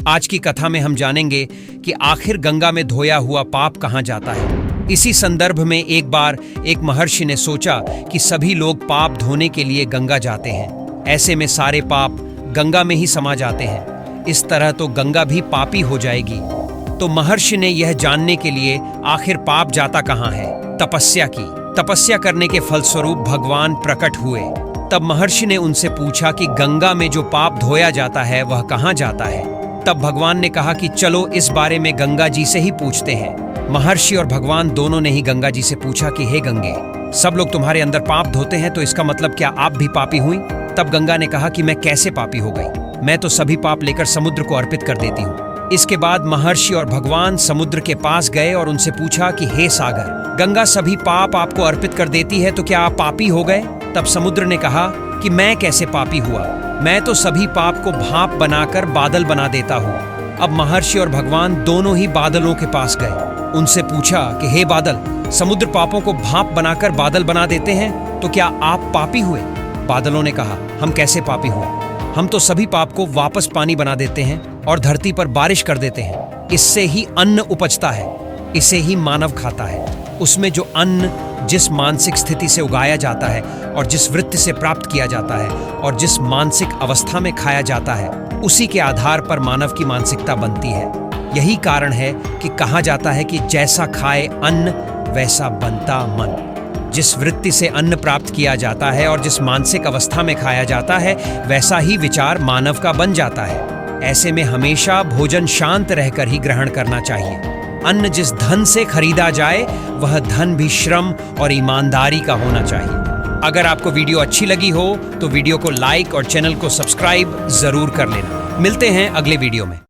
आज की कथा में हम जानेंगे कि आखिर गंगा में धोया हुआ पाप कहाँ जाता है। इसी संदर्भ में एक बार एक महर्षि ने सोचा कि सभी लोग पाप धोने के लिए गंगा जाते हैं, ऐसे में सारे पाप गंगा में ही समा जाते हैं। इस तरह तो गंगा भी पापी हो जाएगी। तो महर्षि ने यह जानने के लिए आखिर पाप जाता कहाँ है, तपस्या की। तपस्या करने के फलस्वरूप भगवान प्रकट हुए। तब महर्षि ने उनसे पूछा कि गंगा में जो पाप धोया जाता है वह कहाँ जाता है। तब भगवान ने कहा कि चलो इस बारे में गंगा जी से ही पूछते हैं। महर्षि और भगवान दोनों ने ही गंगा जी से पूछा कि हे गंगे, सब लोग तुम्हारे अंदर पाप धोते हैं, तो इसका मतलब क्या आप भी पापी हुई? तब गंगा ने कहा कि मैं कैसे पापी हो गई, मैं तो सभी पाप लेकर समुद्र को अर्पित कर देती हूँ। इसके बाद महर्षि और भगवान समुद्र के पास गए और उनसे पूछा कि हे सागर, गंगा सभी पाप आपको अर्पित कर देती है, तो क्या आप पापी हो गए? तब समुद्र ने कहा कि मैं कैसे पापी हुआ, मैं तो सभी पाप को भाप बनाकर बादल बना देता हूँ। अब महर्षि और भगवान दोनों ही बादलों के पास गए। उनसे पूछा कि हे बादल, समुद्र पापों को भाप बनाकर बादल बना देते हैं, तो क्या आप पापी हुए? बादलों ने कहा, हम कैसे पापी हुए, हम तो सभी पाप को वापस पानी बना देते हैं और धरती पर बारिश कर देते हैं। इससे ही अन्न उपजता है, इसे ही मानव खाता है। उसमें जो अन्न जिस मानसिक स्थिति से उगाया जाता है और जिस वृत्ति से प्राप्त किया जाता है और जिस मानसिक अवस्था में खाया जाता है, उसी के आधार पर मानव की मानसिकता बनती है। यही कारण है कि कहा जाता है कि जैसा खाए अन्न वैसा बनता मन। जिस वृत्ति से अन्न प्राप्त किया जाता है और जिस मानसिक अवस्था में खाया जाता है, वैसा ही विचार मानव का बन जाता है। ऐसे में हमेशा भोजन शांत रहकर ही ग्रहण करना चाहिए। अन्न जिस धन से खरीदा जाए, वह धन भी श्रम और ईमानदारी का होना चाहिए। अगर आपको वीडियो अच्छी लगी हो तो वीडियो को लाइक और चैनल को सब्सक्राइब जरूर कर लेना। मिलते हैं अगले वीडियो में।